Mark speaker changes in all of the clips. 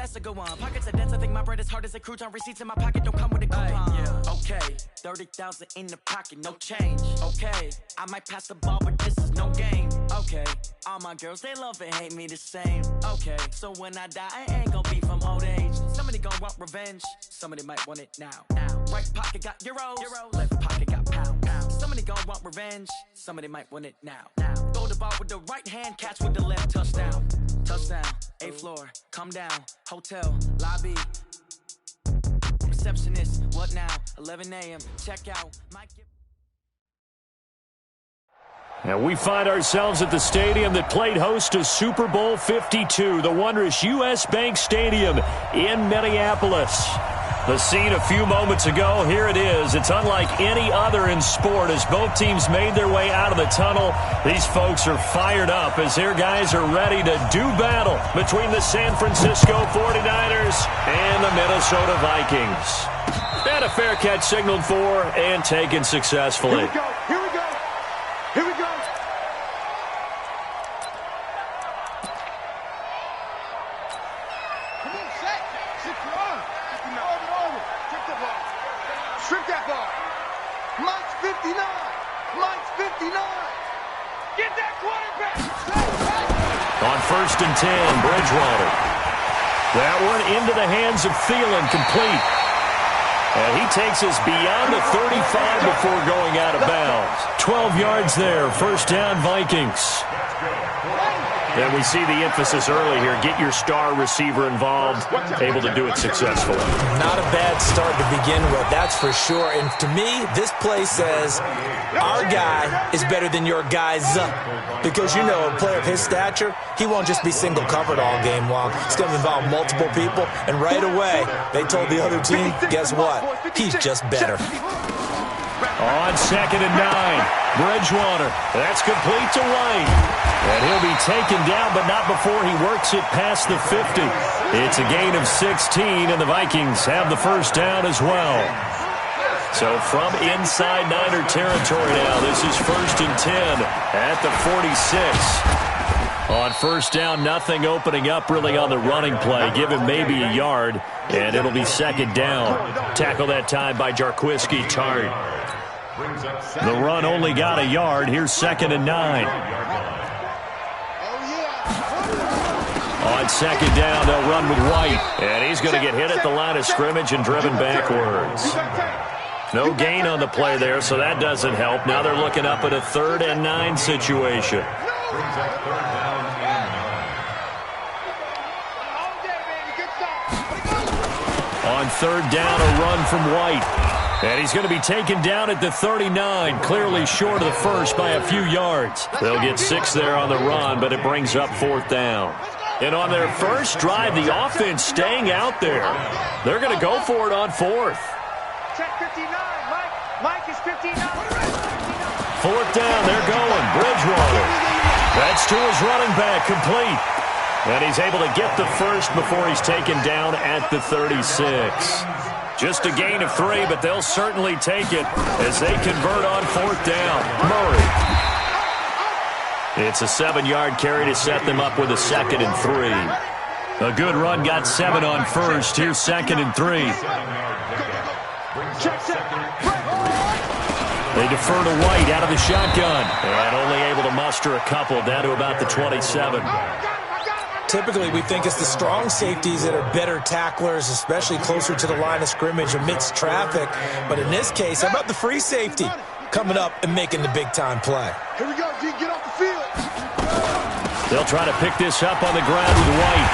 Speaker 1: that's a good one. Pockets are dense, I think my bread is hard as a crouton. Receipts in my pocket don't come with a coupon. Yeah. Okay, 30,000 in the pocket, no change. Okay, I might pass the ball, but this is no game. Okay, all my girls, they love and hate me the same. Okay, so when I die, I ain't gonna be from old age. Somebody gonna want revenge, somebody might want it now. Right pocket got euros, left pocket got pounds. Somebody gonna want revenge, somebody might want it now. Throw the ball with the right hand, catch with the left, touchdown. Touchdown, 8th floor, come down, hotel, lobby. Receptionist, what now? 11 a.m., check out.
Speaker 2: And we find ourselves at the stadium that played host to Super Bowl 52, the wondrous U.S. Bank Stadium in Minneapolis. The scene a few moments ago, here it is. It's unlike any other in sport as both teams made their way out of the tunnel. These folks are fired up as their guys are ready to do battle between the San Francisco 49ers and the Minnesota Vikings. And a fair catch signaled for and taken successfully.
Speaker 3: Here we go. Here we go. Here we go. Come on, set. Sit your arm. Strip that ball. Mike's 59. Mike's 59. Get that quarterback.
Speaker 2: On 1st and 10, Bridgewater. That one into the hands of Thielen, complete. And he takes us beyond the 35 before going out of bounds. 12 yards there, 1st down Vikings. And we see the emphasis early here. Get your star receiver involved, able to do it successfully.
Speaker 4: Not a bad start to begin with, that's for sure. And to me, this play says our guy is better than your guys. Because, you know, a player of his stature, he won't just be single covered all game long. It's going to involve multiple people. And right away, they told the other team, guess what? He's just better.
Speaker 2: On 2nd and 9, Bridgewater. That's complete to White. And he'll be taken down, but not before he works it past the 50. It's a gain of 16, and the Vikings have the 1st down as well. So from inside Niner territory now, this is 1st and 10 at the 46. On 1st down, nothing opening up really on the running play. Give him maybe a yard, and it'll be 2nd down. Tackle that time by Jarquiski Tart. The run only got a yard. Here's 2nd and 9. On 2nd down, they'll run with White. And he's going to get hit at the line of scrimmage and driven backwards. No gain on the play there, so that doesn't help. Now they're looking up at a 3rd and 9 situation. On 3rd down, a run from White. And he's going to be taken down at the 39, clearly short of the first by a few yards. They'll get 6 there on the run, but it brings up 4th down. And on their first drive, the offense staying out there. They're going to go for it on 4th.
Speaker 3: Check 59. Mike is 59.
Speaker 2: 4th down, they're going. Bridgewater. That's to his running back, complete. And he's able to get the first before he's taken down at the 36. Just a gain of 3, but they'll certainly take it as they convert on 4th down. Murray. It's a 7-yard carry to set them up with a 2nd and 3. A good run got 7 on 1st. Here's 2nd and 3. They defer to White out of the shotgun. And only able to muster a couple down to about the 27.
Speaker 4: Typically, we think it's the strong safeties that are better tacklers, especially closer to the line of scrimmage amidst traffic. But in this case, how about the free safety coming up and making the big-time play?
Speaker 3: Here we go, G. Get off the field.
Speaker 2: They'll try to pick this up on the ground with White.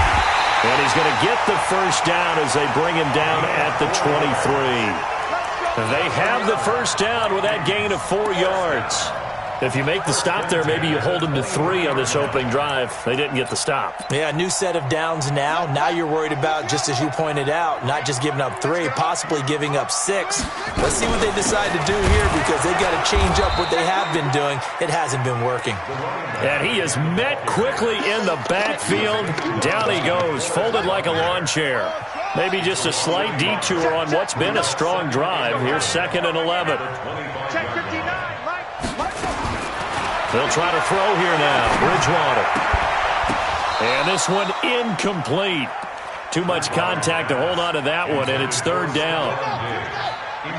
Speaker 2: And he's going to get the 1st down as they bring him down at the 23. They have the 1st down with that gain of 4 yards. If you make the stop there, maybe you hold them to 3 on this opening drive. They didn't get the stop.
Speaker 4: Yeah, new set of downs now. Now you're worried about, just as you pointed out, not just giving up 3, possibly giving up 6. Let's see what they decide to do here because they've got to change up what they have been doing. It hasn't been working.
Speaker 2: And he is met quickly in the backfield. Down he goes, folded like a lawn chair. Maybe just a slight detour on what's been a strong drive. Here's 2nd and 11.
Speaker 3: Check 59.
Speaker 2: They'll try to throw here now. Bridgewater. And this one incomplete. Too much contact to hold on to that one, and it's third down.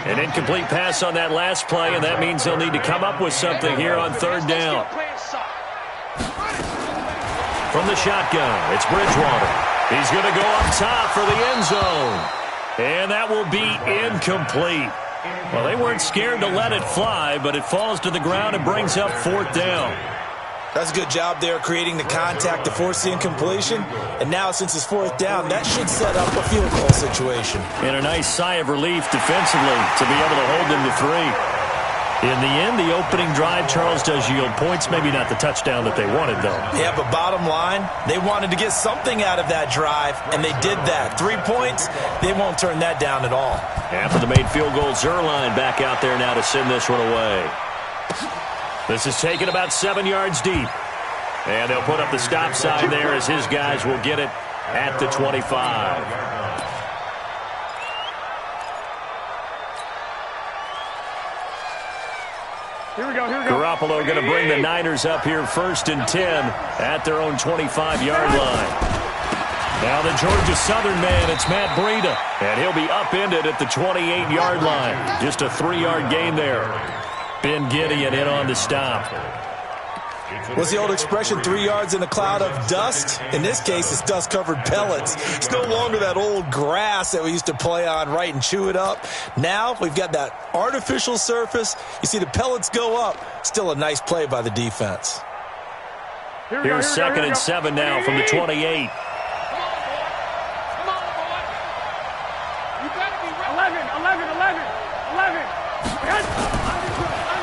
Speaker 2: An incomplete pass on that last play, and that means they'll need to come up with something here on third down. From the shotgun, it's Bridgewater. He's going to go up top for the end zone. And that will be incomplete. Well, they weren't scared to let it fly, but it falls to the ground and brings up fourth down.
Speaker 4: That's a good job there creating the contact to force the incompletion. And now, since it's fourth down, that should set up a field goal situation.
Speaker 2: And a nice sigh of relief defensively to be able to hold them to 3. In the end, the opening drive, Charles, does yield points. Maybe not the touchdown that they wanted, though.
Speaker 4: Yeah, but bottom line, they wanted to get something out of that drive, and they did that. 3 points, they won't turn that down at all.
Speaker 2: After the made field goal, Zerline back out there now to send this one away. This is taken about 7 yards deep. And they'll put up the stop sign there as his guys will get it at the 25.
Speaker 3: Here we go, here we go.
Speaker 2: Garoppolo going to bring the Niners up here 1st and 10 at their own 25-yard line. Now the Georgia Southern man, it's Matt Breida. And he'll be upended at the 28-yard line. Just a 3-yard gain there. Ben Gideon in on the stop.
Speaker 4: What's the old expression, 3 yards in a cloud of dust? In this case, it's dust-covered pellets. It's no longer that old grass that we used to play on, right, and chew it up. Now we've got that artificial surface. You see the pellets go up. Still a nice play by the defense.
Speaker 2: Here's 2nd and 7 now from the 28.
Speaker 3: 11.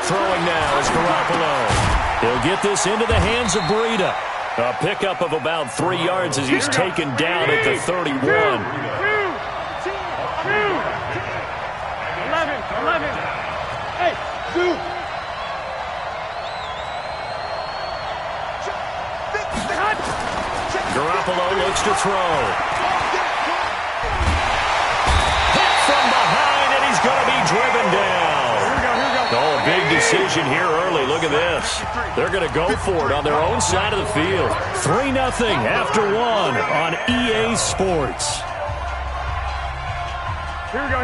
Speaker 2: Throwing now is Garoppolo. He'll get this into the hands of Breida. A pickup of about 3 yards as he's taken down at the 31.
Speaker 3: 11. Hey, 2.
Speaker 2: Garoppolo looks to throw. Hit from behind, and he's going to be driven down. Oh, a big decision here early. Look at this. They're going to go for it on their own side of the field. 3-0 after 1 on EA Sports.
Speaker 3: Here we go.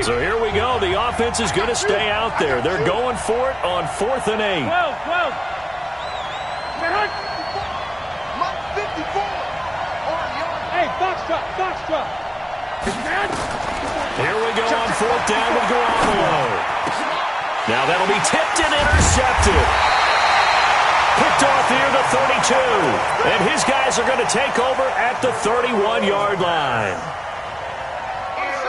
Speaker 2: So here we go. The offense is going to stay out there. They're going for it on 4th and 8.
Speaker 3: 12. 54. Hey, box truck.
Speaker 2: Here we go on 4th down with Garoppolo. Now that'll be tipped and intercepted. Picked off here the 32. And his guys are going to take over at the 31-yard line.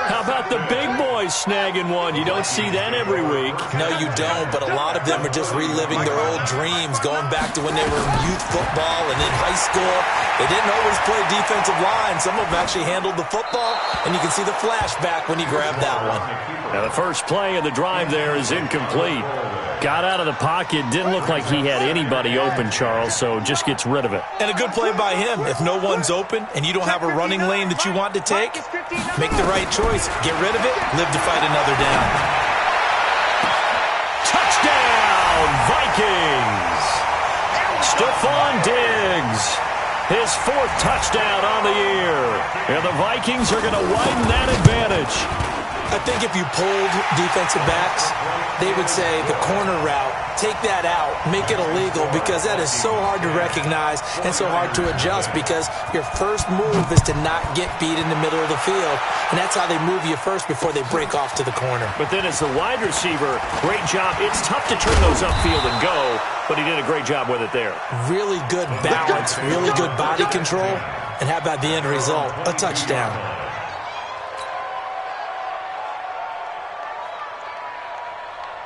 Speaker 2: How about the big boys snagging one? You don't see that every week.
Speaker 4: No, you don't, but a lot of them are just reliving their old dreams, going back to when they were in youth football and in high school. They didn't always play defensive line. Some of them actually handled the football, and you can see the flashback when he grabbed that one.
Speaker 2: Now the first play of the drive there is incomplete. Got out of the pocket, didn't look like he had anybody open, Charles, so just gets rid of it.
Speaker 4: And a good play by him. If no one's open and you don't have a running lane that you want to take, make the right choice. Get rid of it, live to fight another down.
Speaker 2: Touchdown, Vikings! Stephon Diggs, his 4th touchdown on the year. And the Vikings are going to widen that advantage.
Speaker 4: I think if you polled defensive backs, they would say the corner route, take that out, make it illegal, because that is so hard to recognize and so hard to adjust, because your first move is to not get beat in the middle of the field, and that's how they move you first before they break off to the corner.
Speaker 2: But then as the wide receiver, great job. It's tough to turn those upfield and go, but he did a great job with it there.
Speaker 4: Really good balance, really good body control, and how about the end result? A touchdown.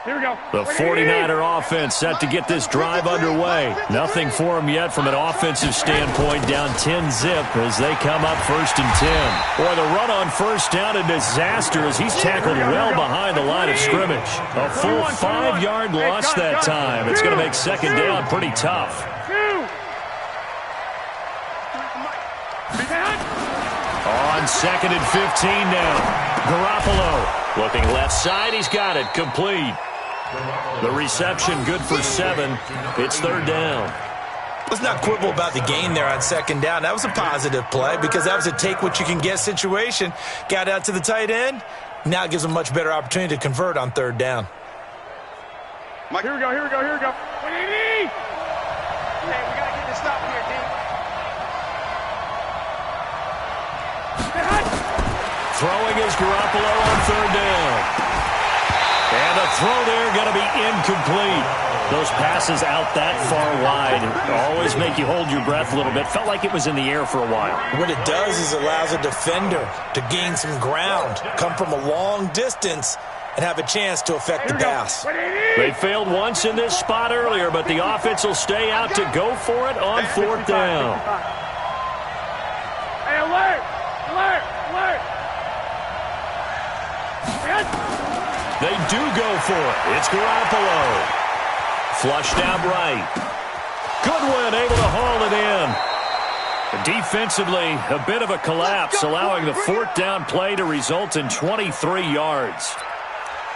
Speaker 3: Here we go.
Speaker 2: The 49er offense set to get this drive underway. Nothing for them yet from an offensive standpoint, down 10-zip as they come up 1st and 10. Boy, the run on 1st down, a disaster as he's tackled well behind the line of scrimmage. A full 5-yard loss that time. It's going to make 2nd down pretty tough. On 2nd and 15 now. Garoppolo looking left side. He's got it. Complete. The reception good for 7. It's 3rd down.
Speaker 4: Let's not quibble about the gain there on second down. That was a positive play because that was a take-what-you-can-get situation. Got out to the tight end. Now it gives them a much better opportunity to convert on third down.
Speaker 3: Mike, here we go. What do you need? Hey, we got to get this stop here, D.
Speaker 2: Throwing is Garoppolo on third down. And the throw there going to be incomplete. Those passes out that far wide always make you hold your breath a little bit. Felt like it was in the air for a while.
Speaker 4: What it does is allows a defender to gain some ground, come from a long distance, and have a chance to affect the pass.
Speaker 2: They failed once in this spot earlier, but the offense will stay out to go for it on fourth down.
Speaker 3: Hey, alert!
Speaker 2: They do go for it. It's Garoppolo. Flushed out right. Goodwin able to haul it in. Defensively, a bit of a collapse, allowing the fourth down play to result in 23 yards.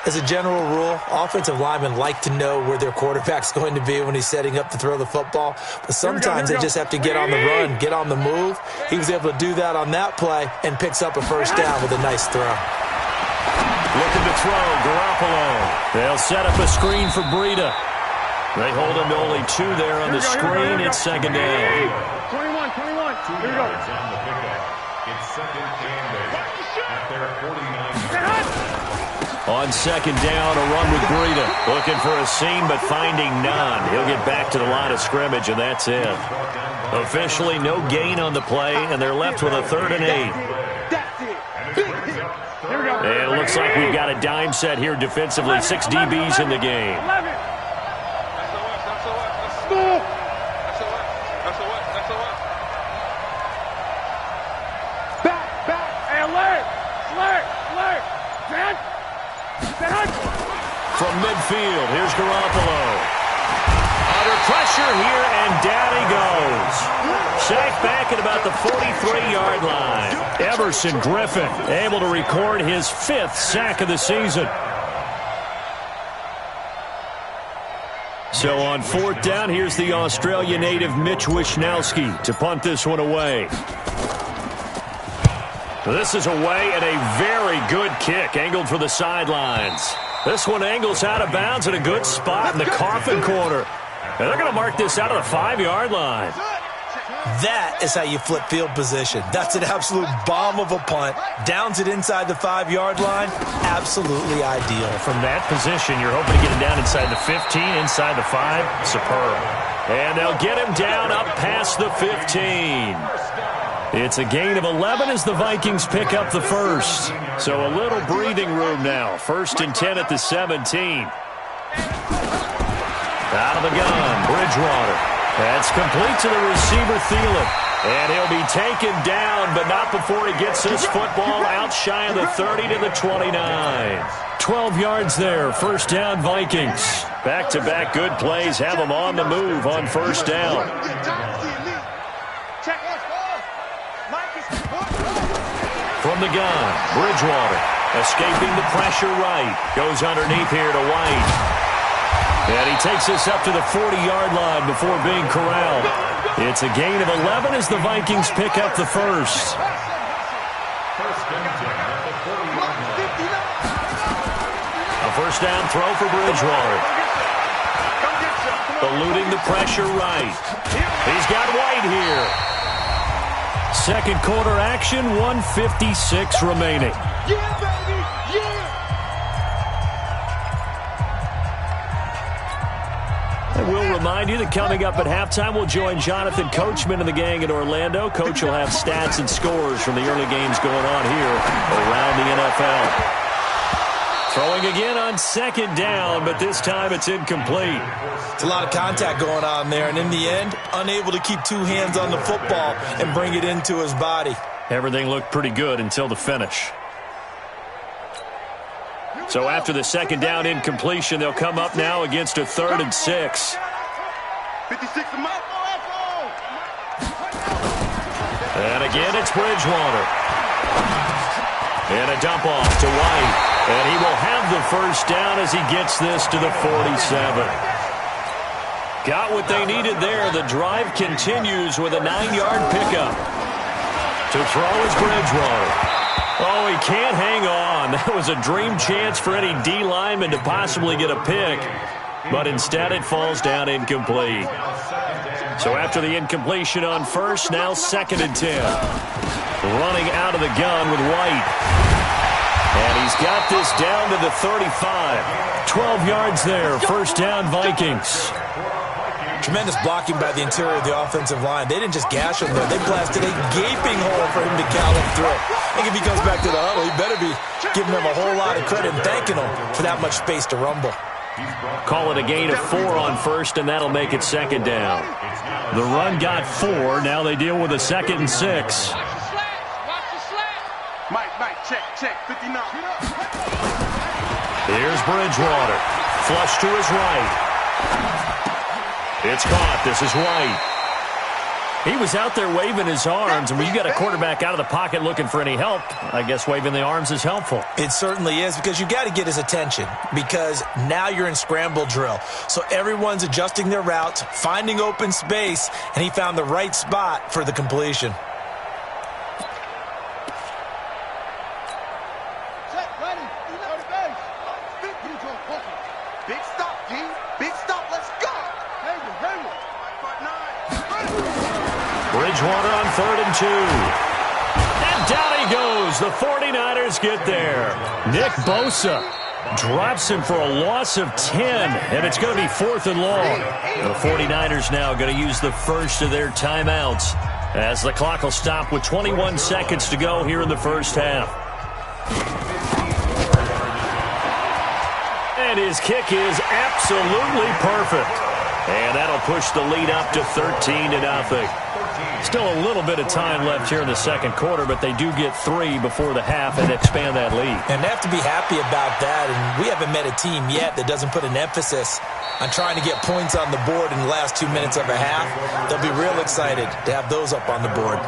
Speaker 4: As a general rule, offensive linemen like to know where their quarterback's going to be when he's setting up to throw the football. But sometimes they just have to get on the run, get on the move. He was able to do that on that play and picks up a first down with a nice throw.
Speaker 2: Looking to throw, Garoppolo. They'll set up a screen for Breida. They hold him to only 2 there on the screen. It's second down.
Speaker 3: 21. Here we go.
Speaker 5: It's second and 8 at their 49.
Speaker 2: On second down, a run with Breida. Looking for a seam, but finding none. He'll get back to the line of scrimmage, and that's it. Officially, no gain on the play, and they're left with a 3rd and 8. And it looks like we've got a dime set here defensively. 6 DBs in the game. From midfield, here's Garoppolo. Under pressure here, and down he goes. Sacked back at about the 43-yard line. Everson Griffin able to record his 5th sack of the season. So on fourth down, here's the Australia native Mitch Wishnowsky to punt this one away. This is away and a very good kick, angled for the sidelines. This one angles out of bounds at a good spot in the coffin corner. And they're going to mark this out of the 5-yard line.
Speaker 4: That is how you flip field position. That's an absolute bomb of a punt. Downs it inside the 5-yard line. Absolutely ideal.
Speaker 2: From that position, you're hoping to get him down inside the 15, inside the 5. Superb. And they'll get him down up past the 15. It's a gain of 11 as the Vikings pick up the first. So a little breathing room now. 1st and 10 at the 17. Out of the gun, Bridgewater. That's complete to the receiver, Thielen. And he'll be taken down, but not before he gets his football out shy of the 30 to the 29. 12 yards there, first down Vikings. Back-to-back good plays have them on the move on first down. From the gun, Bridgewater escaping the pressure right. Goes underneath here to White. And he takes us up to the 40-yard line before being corralled. It's a gain of 11 as the Vikings pick up the first. A first down throw for Bridgewater. Eluding the pressure right. He's got White here. Second quarter action, 1:56 remaining.
Speaker 3: Yeah, baby! Yeah!
Speaker 2: And we'll remind you that coming up at halftime, we'll join Jonathan Coachman and the gang in Orlando. Coach will have stats and scores from the early games going on here around the NFL. Throwing again on second down, but this time it's incomplete.
Speaker 4: It's a lot of contact going on there, and in the end, unable to keep 2 hands on the football and bring it into his body.
Speaker 2: Everything looked pretty good until the finish. So after the second down incompletion, they'll come up now against a 3rd and 6.
Speaker 3: 56
Speaker 2: And again, it's Bridgewater. And a dump off to White. And he will have the first down as he gets this to the 47. Got what they needed there. The drive continues with a 9-yard pickup. To throw is Bridgewater. Oh, he can't hang on. That was a dream chance for any D lineman to possibly get a pick. But instead it falls down incomplete. So after the incompletion on first, now 2nd and 10. Running out of the gun with White. And he's got this down to the 35. 12 yards there. First down, Vikings.
Speaker 4: Tremendous blocking by the interior of the offensive line. They didn't just gash him there. They blasted a gaping hole for him to gallop through. I think if he comes back to the huddle, he better be giving them a whole lot of credit and thanking them for that much space to rumble.
Speaker 2: Call it a gain of 4 on first, and that'll make it 2nd down. The run got 4. Now they deal with a 2nd and 6.
Speaker 3: Mike, check, 59.
Speaker 2: Here's Bridgewater. Flush to his right. It's caught. This is White. He was out there waving his arms, and when you got a quarterback out of the pocket looking for any help, I guess waving the arms is helpful.
Speaker 4: It certainly is, because you got to get his attention, because now you're in scramble drill. So everyone's adjusting their routes, finding open space, and he found the right spot for the completion.
Speaker 3: Big stop, G. Big stop. Let's go.
Speaker 2: Bridgewater on 3rd and 2. And down he goes. The 49ers get there. Nick Bosa drops him for a loss of 10, and it's going to be 4th and long. The 49ers now going to use the first of their timeouts as the clock will stop with 21 seconds to go here in the first half. And his kick is absolutely perfect. And that'll push the lead up to 13-0. Still a little bit of time left here in the second quarter, but they do get 3 before the half and expand that lead.
Speaker 4: And they have to be happy about that. And we haven't met a team yet that doesn't put an emphasis on trying to get points on the board in the last 2 minutes of a half. They'll be real excited to have those up on the board.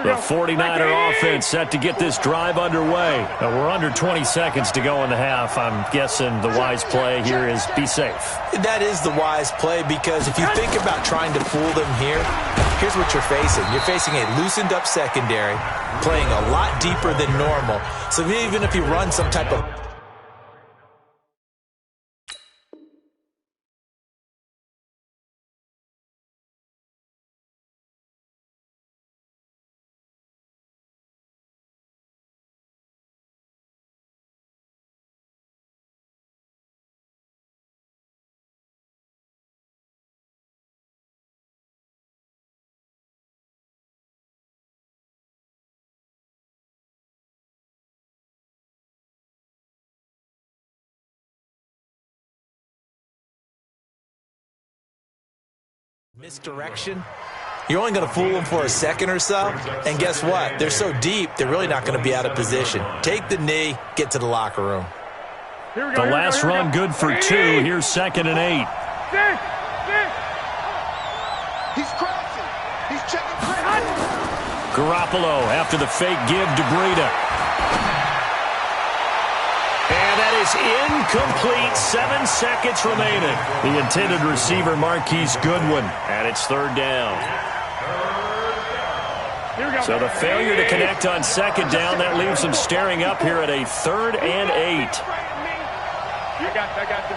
Speaker 2: The 49er offense set to get this drive underway. We're under 20 seconds to go in the half. I'm guessing the wise play here is be safe.
Speaker 4: That is the wise play, because if you think about trying to fool them here, here's what you're facing. You're facing a loosened up secondary, playing a lot deeper than normal. So even if you run some type of misdirection, you're only going to fool them for a second or so. And guess what? They're so deep, they're really not going to be out of position. Take the knee, get to the locker room.
Speaker 2: The last run good for 2. Here's 2nd and 8.
Speaker 3: He's crossing. He's checking.
Speaker 2: Garoppolo after the fake give to Breida. And that is incomplete. 7 seconds remaining. The intended receiver, Marquise Goodwin, and it's 3rd down. So the failure to connect on 2nd down, that leaves them staring up here at a 3rd and 8.
Speaker 3: I got you.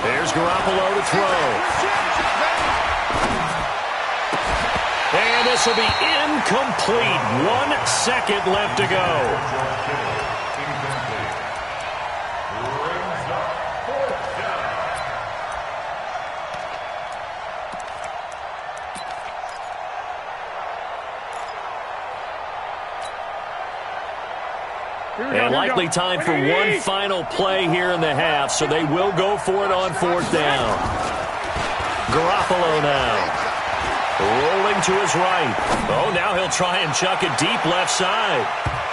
Speaker 2: There's Garoppolo to throw. And this will be incomplete. 1 second left to go. And likely time for one final play here in the half, so they will go for it on 4th down. Garoppolo now. Rolling to his right. Oh, now he'll try and chuck it deep left side.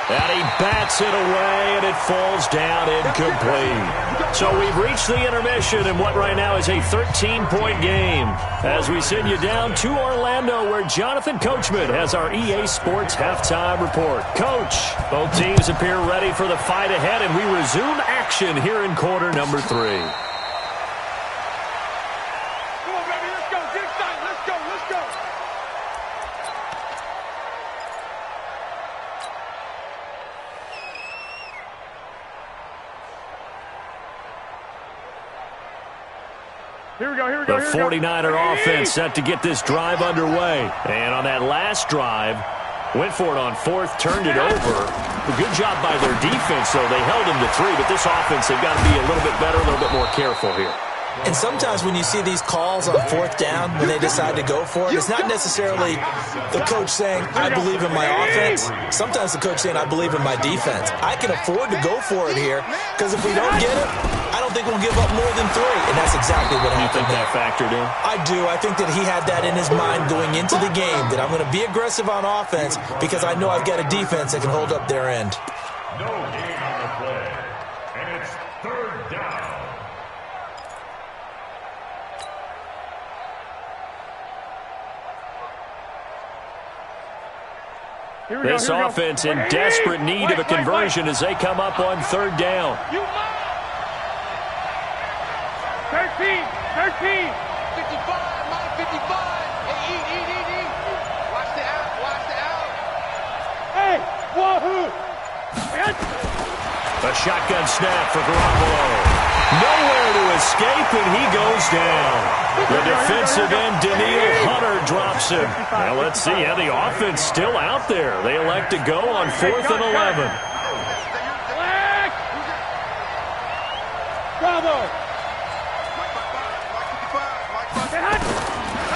Speaker 2: And he bats it away, and it falls down incomplete. So we've reached the intermission in what right now is a 13-point game. As we send you down to Orlando, where Jonathan Coachman has our EA Sports halftime report. Coach, both teams appear ready for the fight ahead, and we resume action here in quarter number 3. The 49er offense set to get this drive underway. And on that last drive, went for it on 4th, turned it over. A good job by their defense, though. They held him to 3, but this offense, they've got to be a little bit better, a little bit more careful here.
Speaker 4: And sometimes when you see these calls on 4th down, when they decide to go for it, it's not necessarily the coach saying, I believe in my offense. Sometimes the coach saying, I believe in my defense. I can afford to go for it here, because if we don't get it, I don't think we'll give up more than 3. And that's exactly what happened.
Speaker 2: You think that factored in?
Speaker 4: I do. I think that he had that in his mind going into the game, that I'm going to be aggressive on offense because I know I've got a defense that can hold up their end.
Speaker 5: No gain on the play. And it's 3rd down.
Speaker 2: This offense in desperate need of a conversion as they come up on 3rd down.
Speaker 3: 13, 55, minus 55. Hey, eat. Watch the out. Hey, wahoo.
Speaker 2: A shotgun snap for Garoppolo. Nowhere to escape, and he goes down. The defensive end, Daniil Hunter, drops him. Now let's see how the offense still out there. They elect to go on 4th and 11.
Speaker 3: Bravo.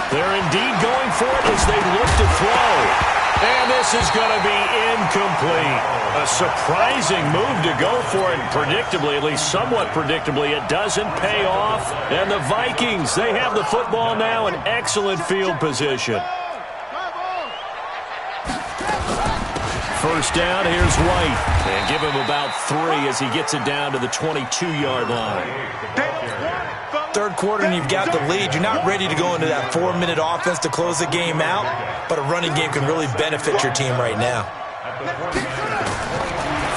Speaker 2: They're indeed going for it as they look to throw. And this is going to be incomplete. A surprising move to go for it. Predictably, at least somewhat predictably, it doesn't pay off. And the Vikings, they have the football now in excellent field position. First down, here's White. And give him about 3 as he gets it down to the 22-yard line.
Speaker 4: 3rd quarter and you've got the lead. You're not ready to go into that 4-minute offense to close the game out, but a running game can really benefit your team right now.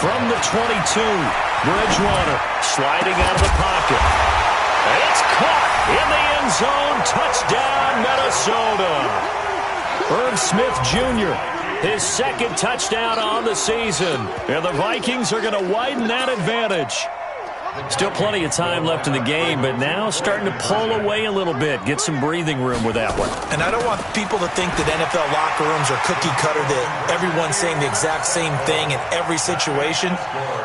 Speaker 2: From the 22, Bridgewater sliding out of the pocket. It's caught in the end zone. Touchdown, Minnesota. Irv Smith Jr., his 2nd touchdown on the season. And the Vikings are going to widen that advantage. Still plenty of time left in the game, but now starting to pull away a little bit. Get some breathing room with that one.
Speaker 4: And I don't want people to think that NFL locker rooms are cookie cutter, that everyone's saying the exact same thing in every situation.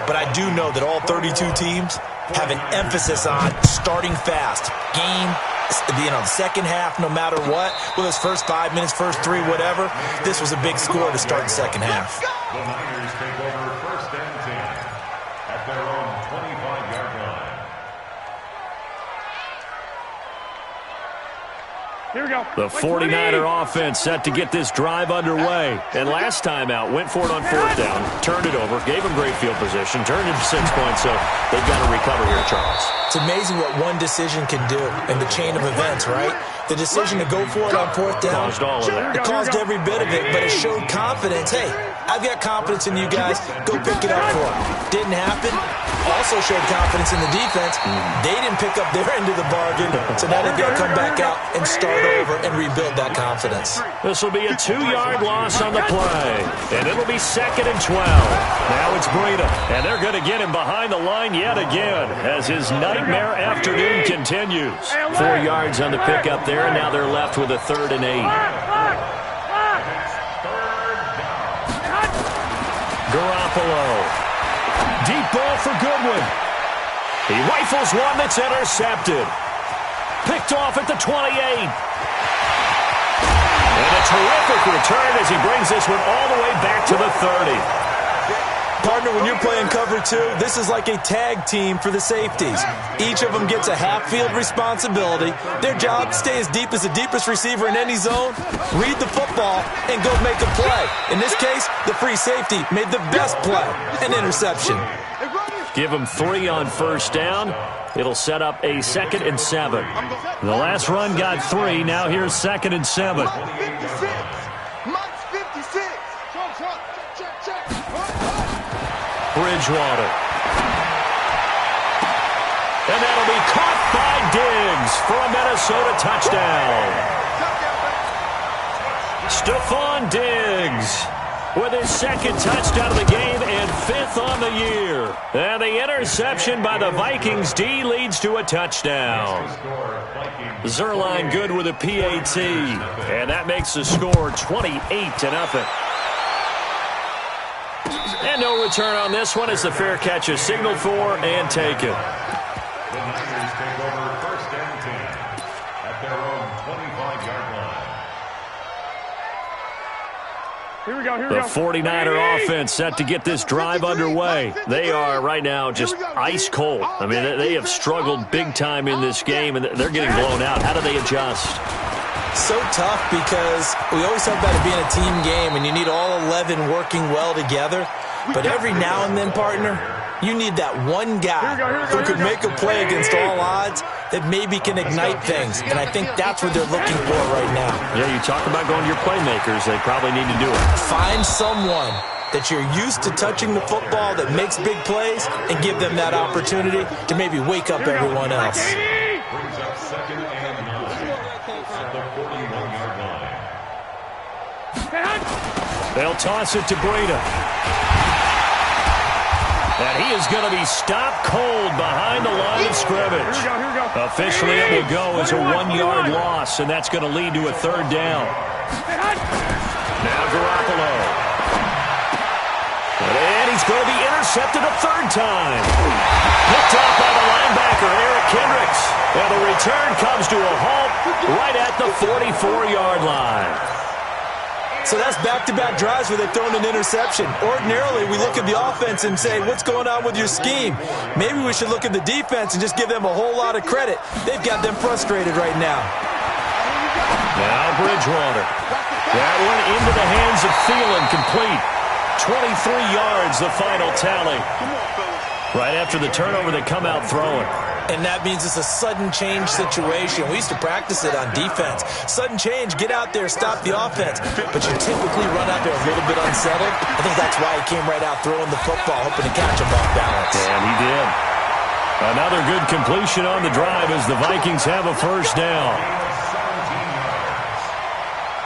Speaker 4: But I do know that all 32 teams have an emphasis on starting fast. Game, the second half, no matter what, whether it's first 5 minutes, first 3, whatever, this was a big score to start the second half.
Speaker 5: The Niners take over 1st and 10 at their own 25-yard line.
Speaker 3: Here we go.
Speaker 2: The 49er offense set to get this drive underway. And last time out, went for it on 4th down, turned it over, gave them great field position, turned it to 6 points, so they've got to recover here, Charles.
Speaker 4: It's amazing what one decision can do in the chain of events, right? The decision to go for it on 4th down.
Speaker 2: Caused all of that.
Speaker 4: It caused every bit of it, but it showed confidence. Hey, I've got confidence in you guys. Go pick it up for them. Didn't happen. Also showed confidence in the defense. They didn't pick up their end of the bargain, so now they've got to come back out and start over and rebuild that confidence.
Speaker 2: This will be a 2-yard loss on the play, and it'll be 2nd and 12. Now it's Breida, and they're going to get him behind the line yet again as his nightmare afternoon continues. 4 yards on the pickup there, and now they're left with a 3rd and 8. Garoppolo. Deep ball for Goodwin. He rifles one that's intercepted. Picked off at the 28. And a terrific return as he brings this one all the way back to the 30.
Speaker 4: Partner, when you're playing cover two, this is like a tag team for the safeties. Each of them gets a half-field responsibility. Their job, stay as deep as the deepest receiver in any zone, read the football, and go make a play. In this case, the free safety made the best play, an interception.
Speaker 2: Give them 3 on first down. It'll set up a 2nd and 7. The last run got 3. Now here's 2nd and 7. Bridgewater. And that'll be caught by Diggs for a Minnesota touchdown. Stephon Diggs with his 2nd touchdown of the game and 5th on the year. And the interception by the Vikings D leads to a touchdown. Zerline good with a PAT. And that makes the score 28-0. And no return on this one as the fair catch is signaled for and taken.
Speaker 5: The Niners take over 1st and 10 at their own 25-yard line.
Speaker 3: Here we go, here we
Speaker 2: The
Speaker 3: go.
Speaker 2: 49er offense set to get this drive underway. They are right now just ice cold. I mean, they have struggled big time in this game, and they're getting blown out. How do they adjust?
Speaker 4: So tough because we always talk about it being a team game, and you need all 11 working well together. But every now and then, partner, you need that one guy who could make a play against all odds that maybe can ignite things. And I think that's what they're looking for right now.
Speaker 2: Yeah, you talk about going to your playmakers. They probably need to do it.
Speaker 4: Find someone that you're used to touching the football that makes big plays and give them that opportunity to maybe wake up everyone else.
Speaker 5: Brings up 2nd and 9 at the 41-yard line.
Speaker 2: They'll toss it to Breida. And he is going to be stopped cold behind the line of scrimmage.
Speaker 3: Here we go.
Speaker 2: Officially, it will go as a 1-yard loss, and that's going to lead to a 3rd down. Now Garoppolo. And he's going to be intercepted a 3rd time. Picked off by the linebacker, Eric Kendricks. And the return comes to a halt right at the 44-yard line.
Speaker 4: So that's back-to-back drives where they've thrown an interception. Ordinarily, we look at the offense and say, what's going on with your scheme? Maybe we should look at the defense and just give them a whole lot of credit. They've got them frustrated right now.
Speaker 2: Now Bridgewater. That one into the hands of Thielen, complete. 23 yards, the final tally. Right after the turnover, they come out throwing.
Speaker 4: And that means it's a sudden change situation. We used to practice it on defense. Sudden change, get out there, stop the offense. But you typically run out there a little bit unsettled. I think that's why he came right out throwing the football, hoping to catch him off balance.
Speaker 2: And he did. Another good completion on the drive as the Vikings have a 1st down.
Speaker 5: 17 yards.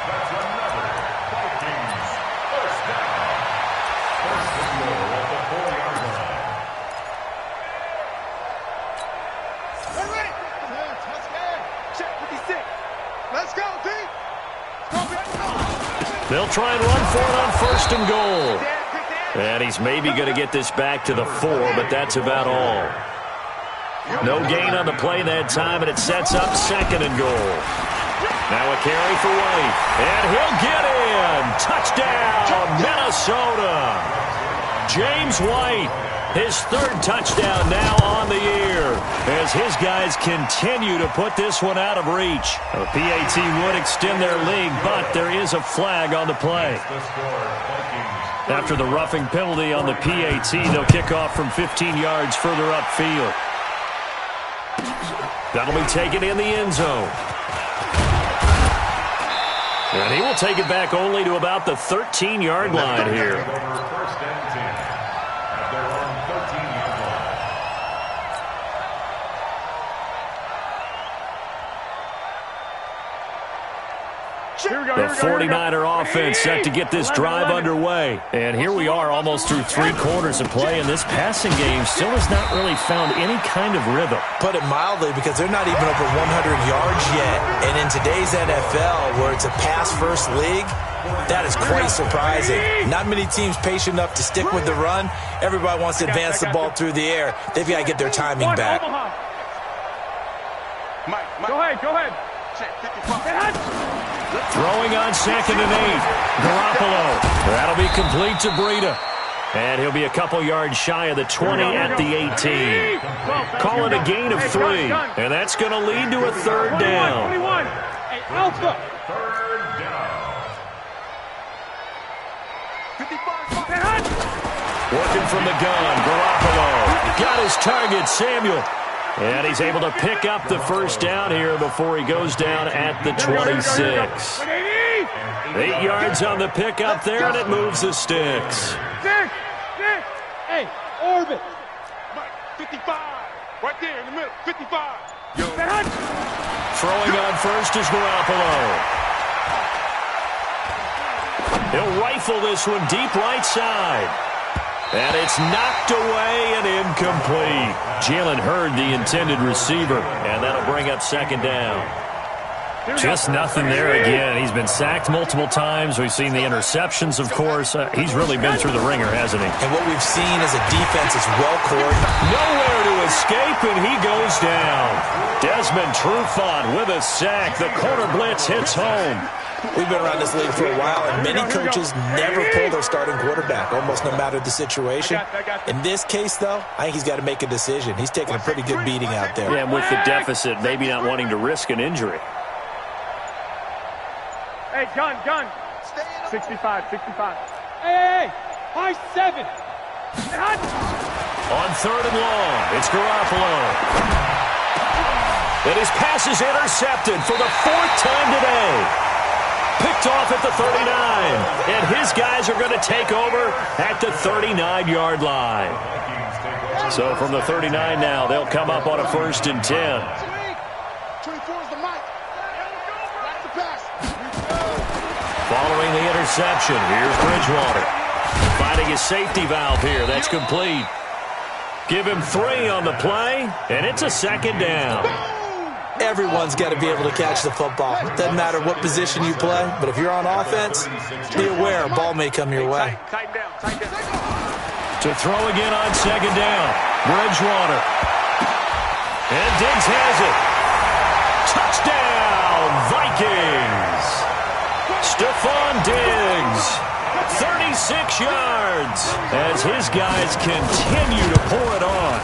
Speaker 5: That's another Vikings 1st down. 1st and goal at the 4-yard line.
Speaker 3: Let's go, D.
Speaker 2: They'll try and run for it on 1st and goal. And he's maybe going to get this back to the 4, but that's about all. No gain on the play that time, and it sets up 2nd and goal. Now a carry for White. And he'll get in. Touchdown, Minnesota. James White, his 3rd touchdown now on the year as his guys continue to put this one out of reach. A PAT would extend their lead, but there is a flag on the play. After the roughing penalty on the PAT, they'll kick off from 15 yards further upfield. That'll be taken in the end zone. And he will take it back only to about the 13-yard line here.
Speaker 5: 1st and 10 at their own 13-yard line.
Speaker 2: The 49er offense set to get this drive underway. And here we are almost through 3 quarters of play, and this passing game still has not really found any kind of rhythm.
Speaker 4: Put it mildly, because they're not even over 100 yards yet. And in today's NFL, where it's a pass-first league, that is quite surprising. Not many teams patient enough to stick with the run. Everybody wants to advance the ball through the air. They've got to get their timing back.
Speaker 3: Go ahead.
Speaker 2: Throwing on 2nd and 8. Garoppolo. That'll be complete to Breida. And he'll be a couple yards shy of the 20 at the 18. Call it a gain of 3. And that's going to lead to a third down.
Speaker 3: 21. Hey, Alpha.
Speaker 5: Third down.
Speaker 3: 55.
Speaker 2: Working from the gun, Garoppolo. Got his target, Samuel. And he's able to pick up the first down here before he goes down at the 26. 8 yards on the pickup there, and it moves the sticks.
Speaker 3: 6. Hey, orbit. 55. Right there in the middle. 55.
Speaker 2: Throwing on first is Garoppolo. He'll rifle this one deep right side. And it's knocked away and incomplete. Jalen Hurd, the intended receiver, and that'll bring up second down. Just nothing there again. He's been sacked multiple times. We've seen the interceptions, of course. He's really been through the ringer, hasn't he?
Speaker 4: And what we've seen is a defense is well coordinated.
Speaker 2: Nowhere to escape, and he goes down. Desmond Trufant with a sack. The corner blitz hits home.
Speaker 4: We've been around this league for a while, and many coaches never pull their starting quarterback, almost no matter the situation. In this case, though, I think he's got to make a decision. He's taking a pretty good beating out there.
Speaker 2: Yeah, and with the deficit, maybe not wanting to risk an injury.
Speaker 3: Hey, gun. 65. Hey. High 7.
Speaker 2: On third and long, it's Garoppolo. And his pass is intercepted for the 4th time today. Picked off at the 39. And his guys are going to take over at the 39-yard line. So from the 39 now, they'll come up on a 1st and 10.
Speaker 3: 24 is the mic. That's the pass.
Speaker 2: Following the interception, here's Bridgewater. Finding his safety valve here. That's complete. Give him 3 on the play, and it's a second down.
Speaker 4: Everyone's got to be able to catch the football. Doesn't matter what position you play, but if you're on offense, be aware a ball may come your way.
Speaker 3: Tighten down.
Speaker 2: To throw again on second down. Bridgewater. And Diggs has it. Touchdown, Vikings. Stephon Diggs. 36 yards as his guys continue to pour it on.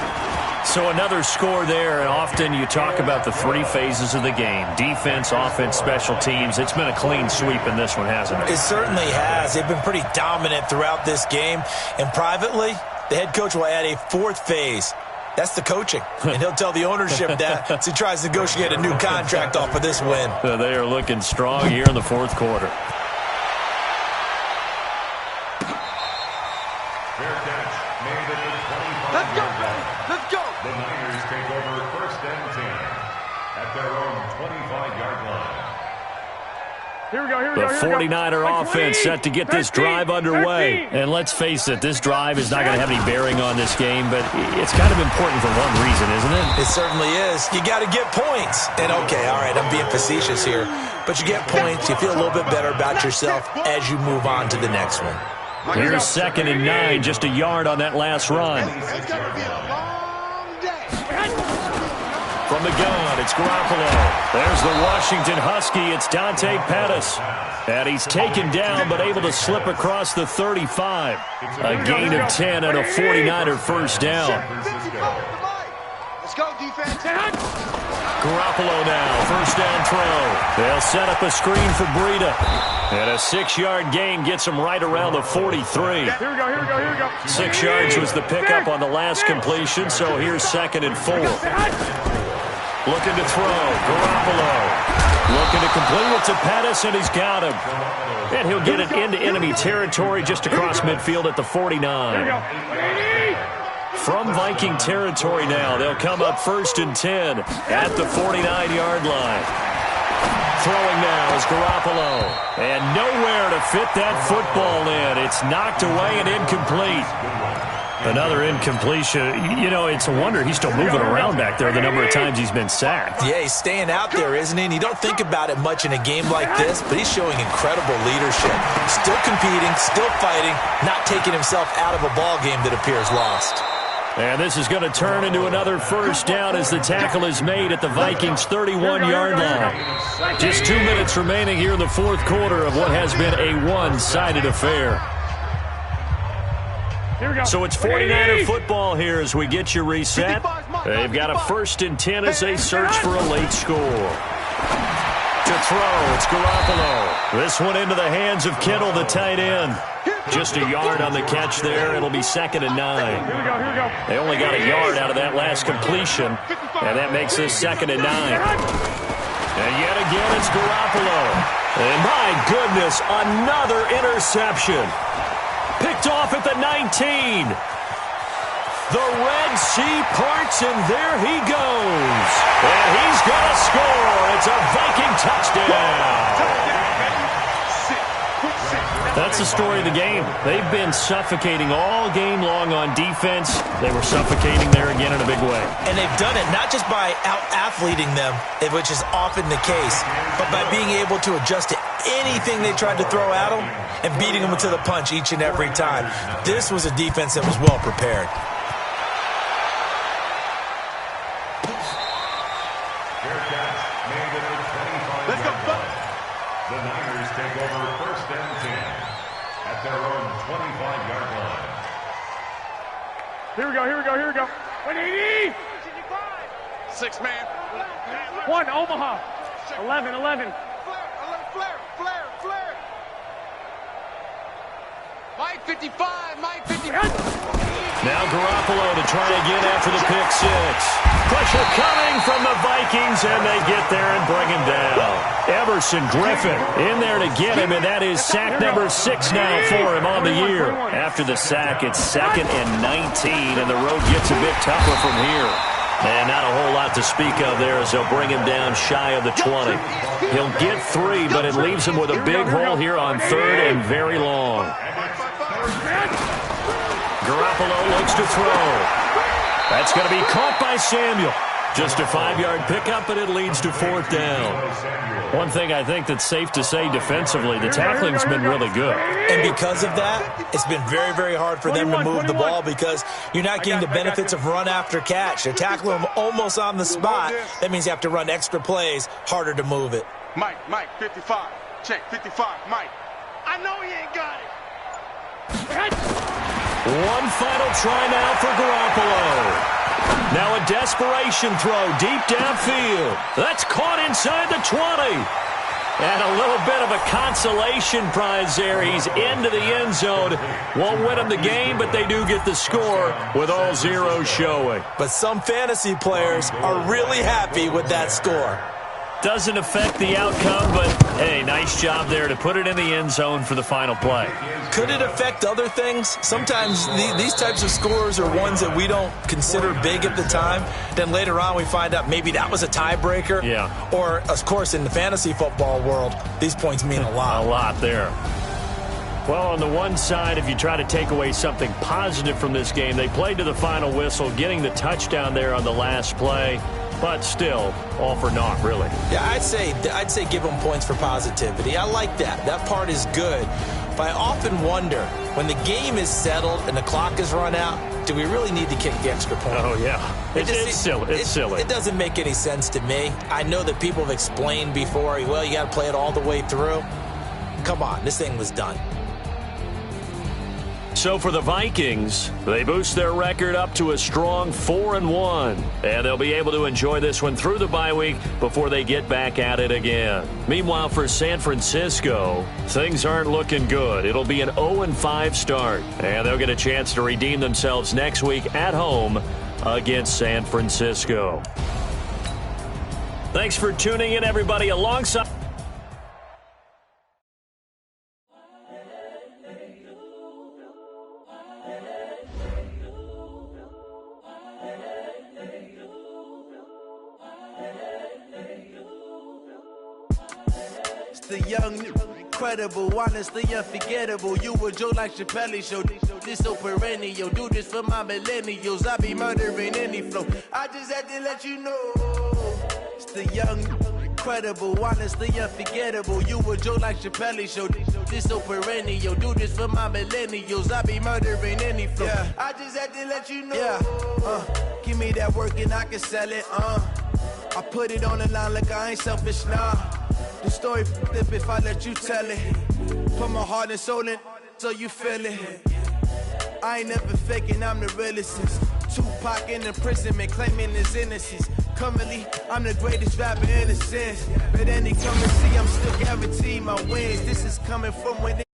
Speaker 2: So another score there, and often you talk about the 3 phases of the game. Defense, offense, special teams. It's been a clean sweep in this one, hasn't it?
Speaker 4: It certainly has. They've been pretty dominant throughout this game. And privately, the head coach will add a 4th phase. That's the coaching. And he'll tell the ownership that as he tries to negotiate a new contract off of this win.
Speaker 2: They are looking strong here in the 4th quarter.
Speaker 3: Let's go.
Speaker 5: The Niners take over 1st and 10 at their own 25-yard line.
Speaker 3: Here we go.
Speaker 2: The 49er offense set to get this drive underway. And let's face it, this drive is not going to have any bearing on this game, but it's kind of important for one reason, isn't it?
Speaker 4: It certainly is. You got to get points. And okay, all right, I'm being facetious here, but you get points, you feel a little bit better about yourself as you move on to the next one.
Speaker 2: Here's 2nd and 9, just a yard on that last run.
Speaker 3: It's going to be a long day.
Speaker 2: From the gun, it's Garoppolo. There's the Washington Husky. It's Dante Pettis. And he's taken down, but able to slip across the 35. A gain of 10 and a 49er first down.
Speaker 3: Let's go, defense.
Speaker 2: Garoppolo now, first down throw. They'll set up a screen for Breida. And a 6-yard gain gets him right around the 43.
Speaker 3: Here we go.
Speaker 2: 6 yards was the pickup on the last completion, so here's 2nd and 4. Looking to throw, Garoppolo. Looking to complete it to Pettis, and he's got him. And he'll get it into enemy territory just across midfield at the 49. From Viking territory now, they'll come up 1st and 10 at the 49-yard line. Throwing now is Garoppolo. And nowhere to fit that football in. It's knocked away and incomplete. Another incompletion. You know, it's a wonder he's still moving around back there the number of times he's been sacked.
Speaker 4: Yeah, he's staying out there, isn't he? And you don't think about it much in a game like this, but he's showing incredible leadership. Still competing, still fighting, not taking himself out of a ball game that appears lost.
Speaker 2: And this is going to turn into another first down as the tackle is made at the Vikings' 31-yard line. Just 2 minutes remaining here in the 4th quarter of what has been a one-sided affair. So it's 49er football here as we get you reset. They've got a 1st and 10 as they search for a late score. To throw, it's Garoppolo. This one into the hands of Kittle, the tight end. Just a yard on the catch there. It'll be 2nd and 9. They only got a yard out of that last completion, and that makes this 2nd and 9. And yet again, it's Garoppolo. And my goodness, another interception. Picked off at the 19. The Red Sea parts, and there he goes. And he's going to score. It's a Viking touchdown. That's the story of the game. They've been suffocating all game long on defense. They were suffocating there again in a big way.
Speaker 4: And they've done it not just by out-athleting them, which is often the case, but by being able to adjust to anything they tried to throw at them and beating them to the punch each and every time. This was a defense that was well prepared.
Speaker 3: Let's go.
Speaker 5: The Niners take over 1st and 10 at their own 25-yard line.
Speaker 3: Here we go. 180. 6 man. 1 Omaha. 11. Flare. Mike 55.
Speaker 2: Now Garoppolo to try again after the pick six. Pressure coming from the Vikings, and they get there and bring him down. Everson Griffin in there to get him, and that is sack number 6 now for him on the year. After the sack, it's 2nd and 19, and the road gets a bit tougher from here. And not a whole lot to speak of there as they'll bring him down shy of the 20. He'll get 3, but it leaves him with a big hole here on 3rd and very long. Garoppolo looks to throw. That's going to be caught by Samuel. Just a 5-yard pickup, but it leads to 4th down. One thing I think that's safe to say defensively, the tackling's been really good.
Speaker 4: And because of that, it's been very, very hard for them to move the ball because you're not getting the benefits of run after catch. They're tackling them almost on the spot. That means you have to run extra plays, harder to move it.
Speaker 3: Mike, 55. Check, 55, Mike. I know he ain't got it.
Speaker 2: One final try now for Garoppolo. Now a desperation throw deep downfield. That's caught inside the 20. And a little bit of a consolation prize there. He's into the end zone. Won't win them the game, but they do get the score with all zeros showing.
Speaker 4: But some fantasy players are really happy with that score.
Speaker 2: Doesn't affect the outcome, but, hey, nice job there to put it in the end zone for the final play.
Speaker 4: Could it affect other things? Sometimes these types of scores are ones that we don't consider big at the time. Then later on we find out maybe that was a tiebreaker.
Speaker 2: Yeah.
Speaker 4: Or, of course, in the fantasy football world, these points mean a lot.
Speaker 2: A lot there. Well, on the one side, if you try to take away something positive from this game, they played to the final whistle, getting the touchdown there on the last play. But still, all for naught, really.
Speaker 4: Yeah, I'd say give them points for positivity. I like that. That part is good. But I often wonder, when the game is settled and the clock is run out, do we really need to kick the extra point?
Speaker 2: Oh, yeah. It's silly. It's silly.
Speaker 4: It doesn't make any sense to me. I know that people have explained before, well, you got to play it all the way through. Come on, this thing was done.
Speaker 2: So for the Vikings, they boost their record up to a strong 4-1. And they'll be able to enjoy this one through the bye week before they get back at it again. Meanwhile, for San Francisco, things aren't looking good. It'll be an 0-5 start. And they'll get a chance to redeem themselves next week at home against San Francisco. Thanks for tuning in, everybody. Alongside...
Speaker 6: The young, incredible, honestly unforgettable. You a Joe like Chappelle show. This so perennial. Do this for my millennials. I be murdering any flow. I just had to let you know. It's the young, incredible, honestly unforgettable. You a Joe like Chappelle show. This so perennial. Do this for my millennials. I be murdering any flow. Yeah. I just had to let you know. Yeah. Give me that work and I can sell it. I put it on the line like I ain't selfish, nah. The story flip if I let you tell it. Put my heart and soul in so you feel it. I ain't never faking, I'm the realest since Tupac in imprisonment, claiming his innocence. Currently, I'm the greatest rapper in a sense. But any come and see, I'm still guaranteed my wins. This is coming from within.